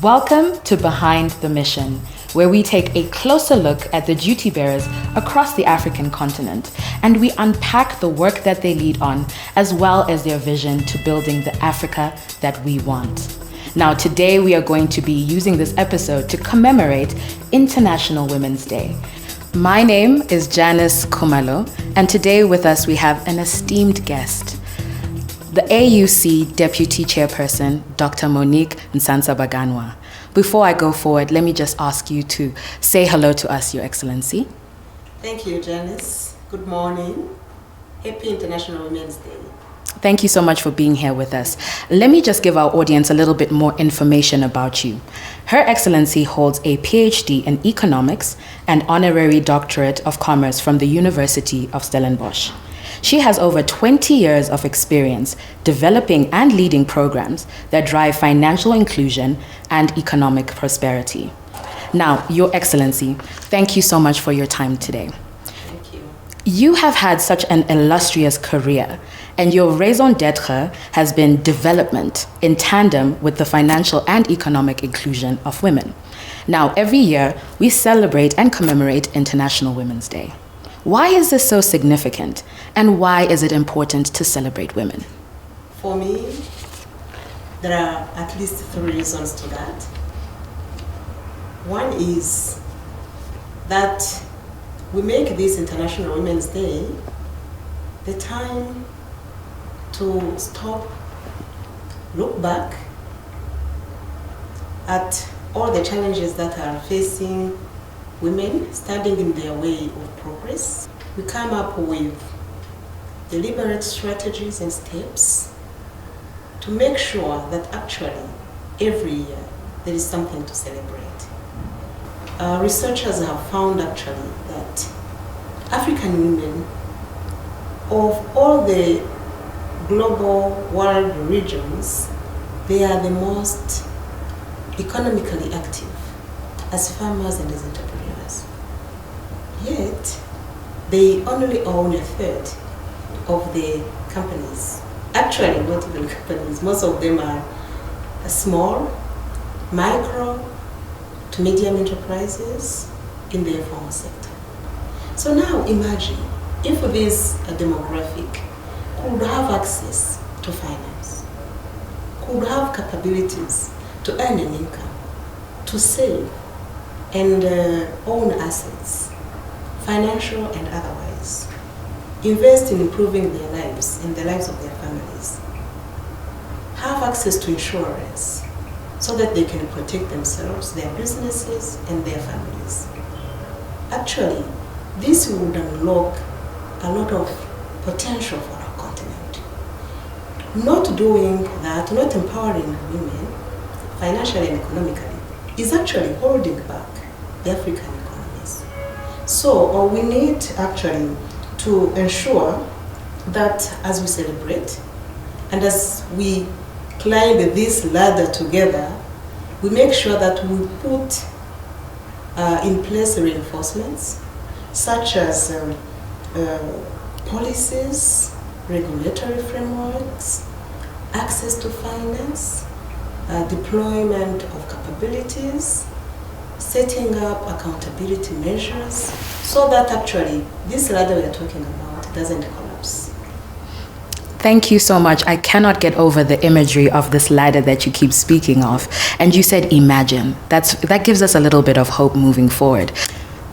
Welcome to Behind the Mission, where we take a closer look at the duty bearers across the African continent, and we unpack the work that they lead on, as well as their vision to building the Africa that we want. Now, today we are going to be using this episode to commemorate International Women's Day. My name is Janice Kumalo, and today with us we have an esteemed guest, the AUC Deputy Chairperson, Dr. Monique Nsanzabaganwa. Before I go forward, let me just ask you to say hello to us, Your Excellency. Thank you, Janice. Good morning. Happy International Women's Day. Thank you so much for being here with us. Let me just give our audience a little bit more information about you. Her Excellency holds a PhD in Economics and Honorary Doctorate of Commerce from the University of Stellenbosch. She has over 20 years of experience developing and leading programs that drive financial inclusion and economic prosperity. Now, Your Excellency, thank you so much for your time today. Thank you. You have had such an illustrious career, and your raison d'etre has been development in tandem with the financial and economic inclusion of women. Now, every year, we celebrate and commemorate International Women's Day. Why is this so significant, and why is it important to celebrate women? For me, there are at least 3 reasons to that. One is that we make this International Women's Day the time to stop, look back at all the challenges that are facing women standing in their way of progress. We come up with deliberate strategies and steps to make sure that actually every year there is something to celebrate. Researchers have found actually that African women, of all the global world regions, they are the most economically active as farmers and as entrepreneurs. Yet, they only own 1/3 of the companies. Actually, not even companies. Most of them are small, micro to medium enterprises in the informal sector. So now imagine if this demographic could have access to finance, could have capabilities to earn an income, to save and own assets, financial and otherwise, invest in improving their lives and the lives of their families, have access to insurance so that they can protect themselves, their businesses and their families. Actually, this would unlock a lot of potential for our continent. Not doing that, not empowering women financially and economically, is actually holding back the African economies. So we need actually to ensure that as we celebrate and as we climb this ladder together, we make sure that we put in place reinforcements such as policies, regulatory frameworks, access to finance, deployment of capabilities, setting up accountability measures so that actually this ladder we are talking about doesn't collapse. Thank you so much. I cannot get over the imagery of this ladder that you keep speaking of. And you said imagine. That gives us a little bit of hope moving forward.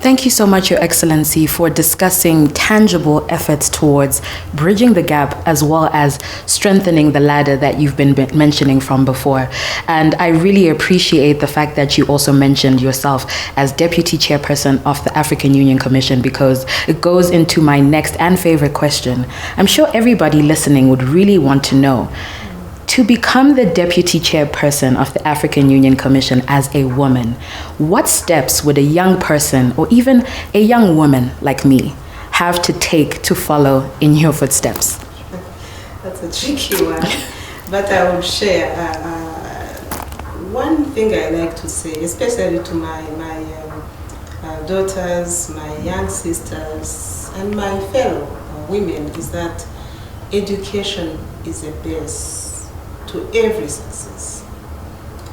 Thank you so much, Your Excellency, for discussing tangible efforts towards bridging the gap as well as strengthening the ladder that you've been mentioning from before. And I really appreciate the fact that you also mentioned yourself as Deputy Chairperson of the African Union Commission, because it goes into my next and favorite question. I'm sure everybody listening would really want to know, to become the Deputy Chairperson of the African Union Commission as a woman, what steps would a young person or even a young woman like me have to take to follow in your footsteps? That's a tricky one, but I will share. One thing I like to say, especially to my daughters, my young sisters, and my fellow women, is that education is a base to every success.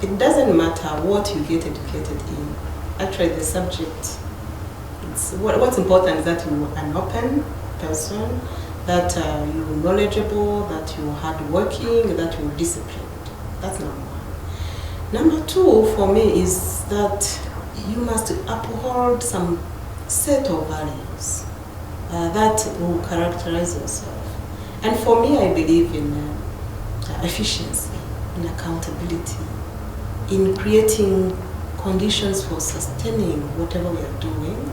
it doesn't matter what you get educated in. Actually, the subject, what's important is that you're an open person, that you're knowledgeable, that you're hardworking, that you're disciplined. That's number one. Number two for me is that you must uphold some set of values that will characterize yourself. And for me, I believe in efficiency, in accountability, in creating conditions for sustaining whatever we are doing.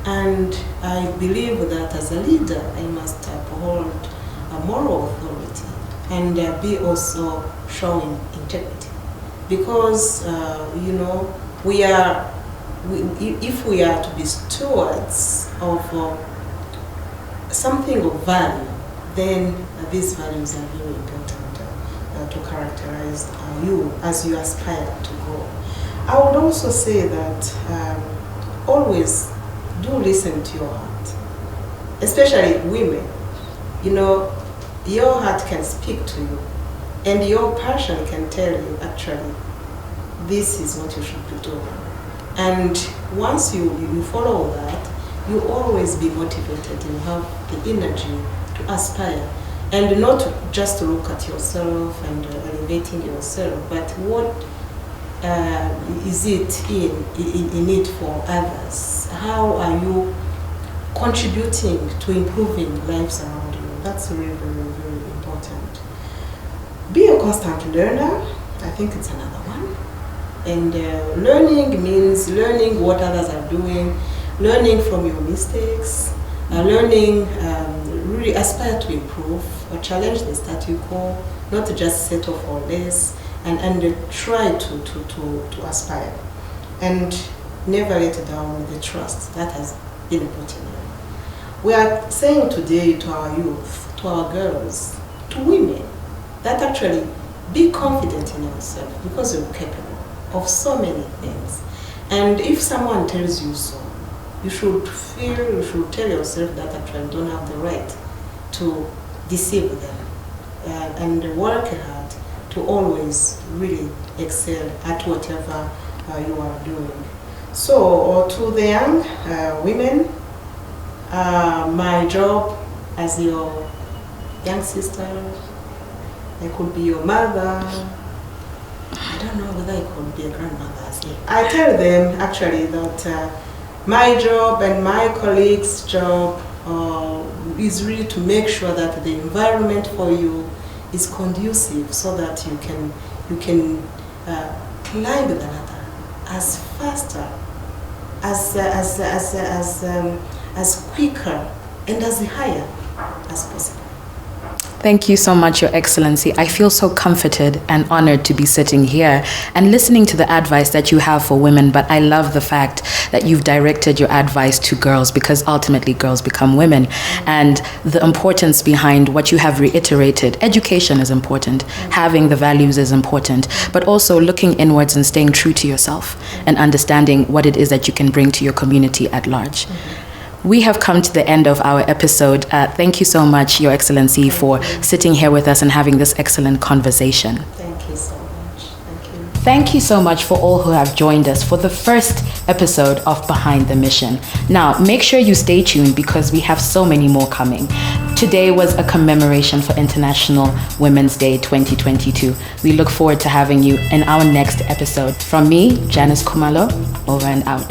And I believe that as a leader, I must uphold a moral authority and be also showing integrity. Because, if we are to be stewards of something of value, then these values are very important to characterize you as you aspire to grow. I would also say that always do listen to your heart, especially women. Your heart can speak to you, and your passion can tell you, actually, this is what you should be doing. And once you follow that, you always be motivated. You have the energy to aspire, and not just to look at yourself and elevating yourself, but what is it in it for others? How are you contributing to improving lives around you? That's really, very, very important. Be a constant learner. I think it's another one. And learning means learning what others are doing, learning from your mistakes, learning, really aspire to improve or challenge the status quo, not just settle for less, and try to aspire. And never let down the trust that has been put in you. We are saying today to our youth, to our girls, to women, that actually be confident in yourself because you're capable of so many things. And if someone tells you so, you should tell yourself that actually you don't have the right to deceive them, and work hard to always really excel at whatever you are doing. So, to the young women, my job as your young sister, I could be your mother. I don't know whether I could be a grandmother. I tell them actually that my job and my colleagues' job is really to make sure that the environment for you is conducive, so that you can climb the ladder as faster, as quicker, and as higher as possible. Thank you so much, Your Excellency. I feel so comforted and honored to be sitting here and listening to the advice that you have for women, but I love the fact that you've directed your advice to girls, because ultimately girls become women. And the importance behind what you have reiterated, education is important, having the values is important, but also looking inwards and staying true to yourself and understanding what it is that you can bring to your community at large. We have come to the end of our episode. Thank you so much, Your Excellency, for sitting here with us and having this excellent conversation. Thank you so much. Thank you. Thank you so much for all who have joined us for the first episode of Behind the Mission. Now, make sure you stay tuned because we have so many more coming. Today was a commemoration for International Women's Day 2022. We look forward to having you in our next episode. From me, Janice Kumalo, over and out.